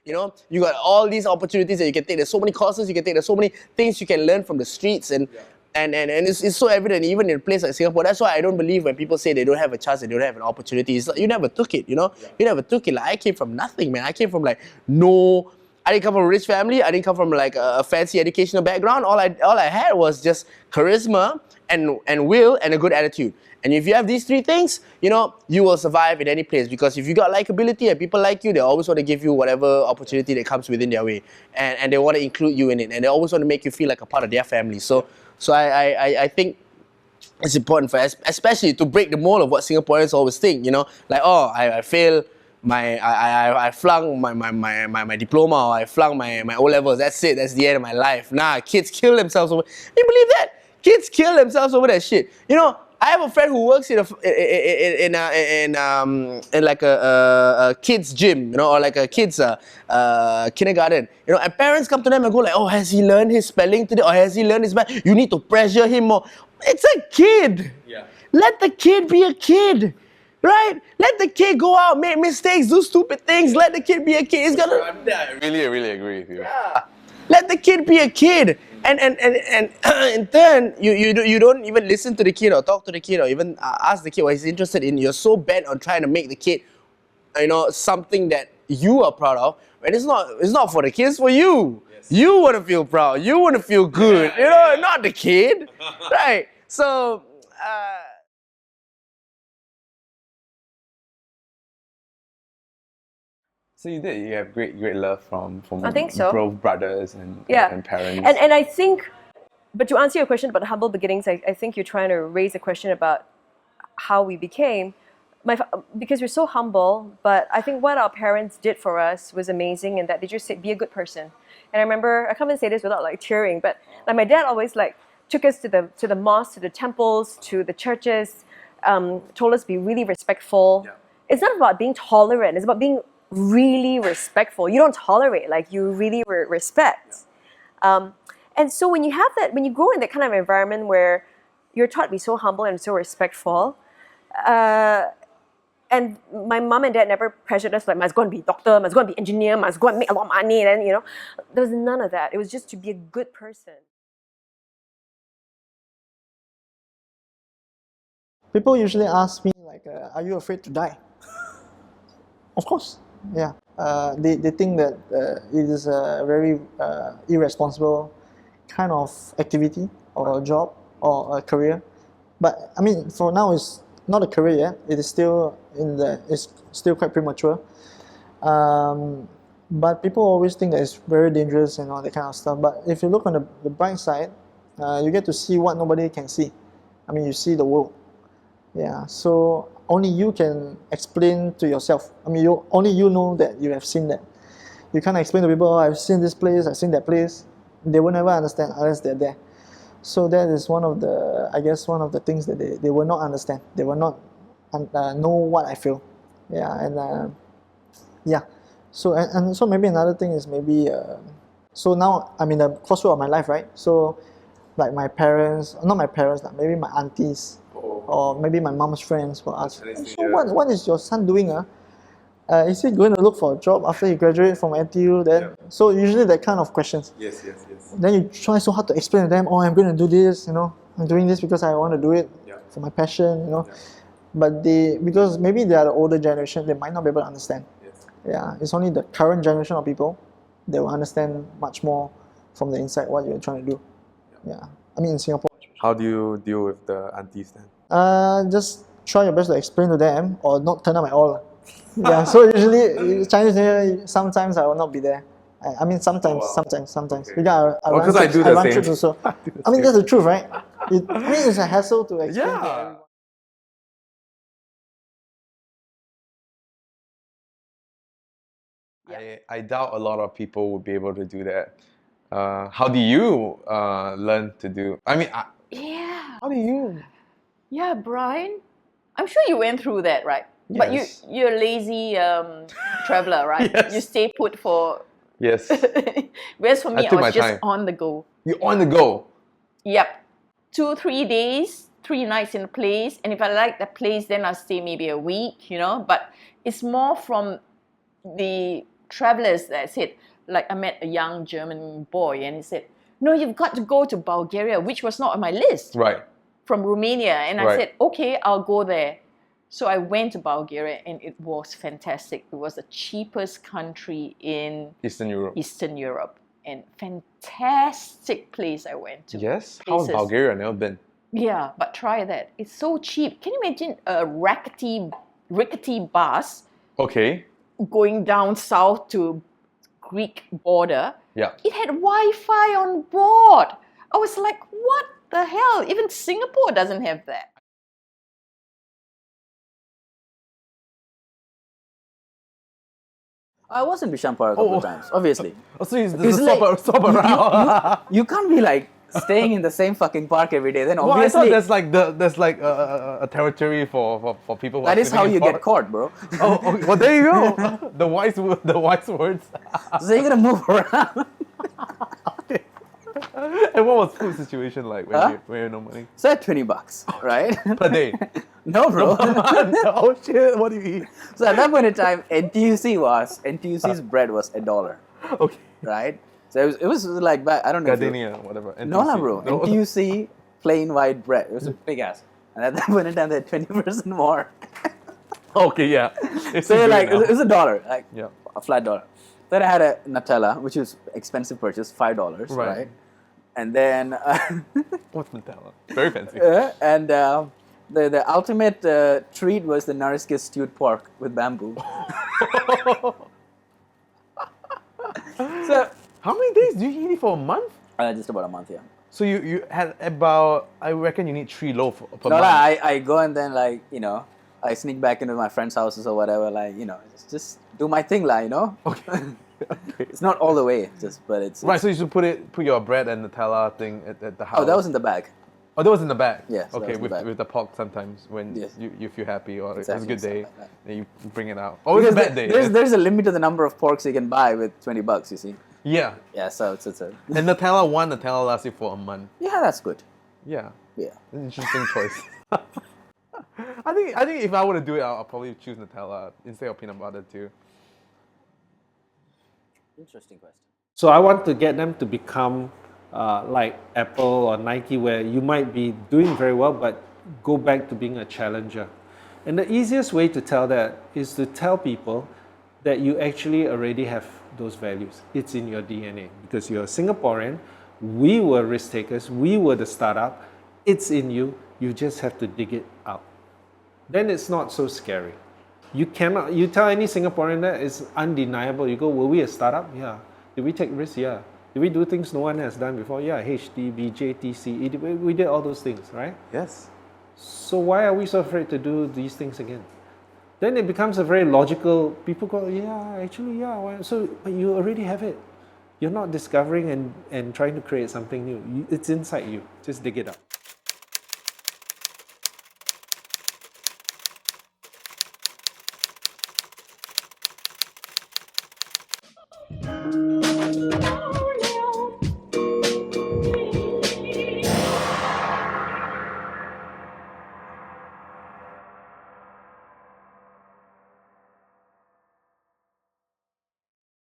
You know, you got all these opportunities that you can take. There's so many courses you can take. There's so many things you can learn from the streets, and it's so evident even in a place like Singapore. That's why I don't believe when people say they don't have a chance, they don't have an opportunity. It's like, you never took it, you know. You never took it. Like, I came from nothing, man. I came from like no. I didn't come from a rich family. I didn't come from like a fancy educational background. All I had was just charisma and will and a good attitude. And if you have these three things, you know, you will survive in any place, because if you got likability and people like you, they always want to give you whatever opportunity that comes within their way, and they want to include you in it, and they always want to make you feel like a part of their family. So I think it's important for us, especially to break the mold of what Singaporeans always think, you know, like, oh, I failed. I flung my diploma, or I flung my O levels. That's it. That's the end of my life. Nah, kids kill themselves over. You believe that? Kids kill themselves over that shit. You know, I have a friend who works in like a kids gym, you know, or like a kids kindergarten. You know, and parents come to them and go like, oh, has he learned his spelling today, or has he learned his math? You need to pressure him more. It's a kid. Yeah. Let the kid be a kid. Right? Let the kid go out, make mistakes, do stupid things. Let the kid be a kid. He's gonna. I really agree with you. Yeah. Let the kid be a kid, and in turn, you don't even listen to the kid or talk to the kid or even ask the kid what he's interested in. You're so bent on trying to make the kid, you know, something that you are proud of. And it's not for the kids, it's for you. Yes. You want to feel proud. You want to feel good. Yeah, you know, not the kid, right? So. So you did. You have great love from I think so. Both brothers and parents. And I think, but to answer your question about humble beginnings, I think you're trying to raise a question about how we became. Because we're so humble, but I think what our parents did for us was amazing, in that they just said, be a good person. And I remember, I can't even say this without like tearing, but like my dad always like took us to the mosque, to the temples, to the churches, told us be really respectful. Yeah. It's not about being tolerant, it's about being really respectful. You don't tolerate, like you really respect. Yeah. And so when you have that, when you grow in that kind of environment where you're taught to be so humble and so respectful, and my mom and dad never pressured us like, must go and be doctor, must go and be engineer, must go and make a lot of money, and then, you know, there was none of that. It was just to be a good person. People usually ask me like, are you afraid to die? Of course. Yeah, they think that it is a very irresponsible kind of activity or a job or a career. But I mean, for now, it's not a career yet. It is still it's still quite premature. But people always think that it's very dangerous and all that kind of stuff. But if you look on the bright side, you get to see what nobody can see. I mean, you see the world. Yeah, so only you can explain to yourself. I mean, only you know that you have seen that. You can't explain to people, oh, I've seen this place, I've seen that place. They will never understand unless they're there. So that is one of the things that they will not understand. They will not know what I feel. Yeah, and yeah. So and so maybe another thing is maybe so now I'm in the crossroad of my life, right? So like my parents, not my parents, maybe my aunties. Or maybe my mom's friends will ask, so what is your son doing? Is he going to look for a job after he graduates from NTU? Then, yeah. So usually that kind of questions. Yes. Then you try so hard to explain to them, oh, I'm going to do this, you know, I'm doing this because I want to do it for my passion, you know. Yeah. But because maybe they are the older generation, they might not be able to understand. Yes. Yeah, it's only the current generation of people that will understand much more from the inside what you're trying to do. Yeah, I mean in Singapore. How do you deal with the aunties then? Just try your best to explain to them or not turn up at all. Yeah, so usually Chinese New Year, sometimes I will not be there. I mean sometimes. Okay. Because I do the same. Also. I mean that's the truth, right? I mean it's a hassle to explain to everyone. Yeah. I doubt a lot of people would be able to do that. How do you learn to do? I mean, yeah. How do you? Yeah, Brian, I'm sure you went through that, right? Yes. But you're a lazy traveler, right? Yes. You stay put for... Yes. Whereas for me, I was just on the go. You're on the go? Yep. 2-3 days, 3 nights in a place. And if I like that place, then I'll stay maybe a week, you know. But it's more from the travelers that said, like I met a young German boy and he said, no, you've got to go to Bulgaria, which was not on my list. Right. From Romania. And I Right. said, okay, I'll go there. So I went to Bulgaria and it was fantastic. It was the cheapest country in Eastern Europe. Eastern Europe. And fantastic place I went to. Yes? How's Places. Bulgaria? I've never been. Yeah, but try that. It's so cheap. Can you imagine a rickety bus Okay. going down south to Greek border? Yeah. It had Wi-Fi on board. I was like, what the hell? Even Singapore doesn't have that. I was in Bishampur a couple of times, obviously. Oh, so it's It's stop around. You can't be like staying in the same fucking park every day. Then Well, I thought obviously there's like a territory for people. Who that are is sitting how in you get park. caught, bro. Oh, okay. Well, there you go. the wise words. So you're gonna move around. And what was food situation like when Huh? you had no money So at $20, right? per day? No, bro. Oh shit! What do you eat? So at that point in time, NTUC's bread was $1, Okay. right? So it was like back, I don't know. if you- Gardenia, whatever. No, NTUC. bro. No. NTUC plain white bread. It was a big ass. And at that point in time, they had 20% more. Okay, yeah. It's So you're good like, now. it was $1, like Yeah. a flat dollar. Then I had a Nutella, which was expensive purchase, $5, Right. right? And then, What's Nutella? Very fancy. and the ultimate treat was the Nariskis stewed pork with bamboo. So, How many days do you eat it for a month? just about a month, yeah. So you had about, I reckon you need 3 loaves per No, month. I go and then like, I sneak back into my friends' houses or whatever, like, just do my thing, like, Okay. It's not all the way, but it's Right, so you should put your bread and Nutella thing at the house. Oh, that was in the bag. Oh, that was in the bag. Yes, that Okay, was in the bag. with the pork sometimes when Yes. you feel happy or it's a Exactly, good day, stuff like that. then you bring it out. Oh, it's a Because bad day. there's a limit to the number of porks you can buy with $20, you see. Yeah, Yeah, so it's a and one Nutella lasts you for a month. yeah, that's good. Yeah, Yeah. an interesting choice. I think if I were to do it, I'll probably choose Nutella instead of peanut butter too. Interesting question. So I want to get them to become like Apple or Nike, where you might be doing very well, but go back to being a challenger. And the easiest way to tell that is to tell people that you actually already have those values. It's in your DNA because you're a Singaporean. We were risk takers. We were the startup. It's in you. You just have to dig it out. Then it's not so scary. You tell any Singaporean that it's undeniable. You go, were we a startup? Yeah. Did we take risks? Yeah. Did we do things no one has done before? Yeah. HDB, JTC, we did all those things, right? Yes. So why are we so afraid to do these things again? Then it becomes a very logical, people go, yeah, actually, yeah. Why? So, but you already have it. You're not discovering and trying to create something new. It's inside you. Just dig it up.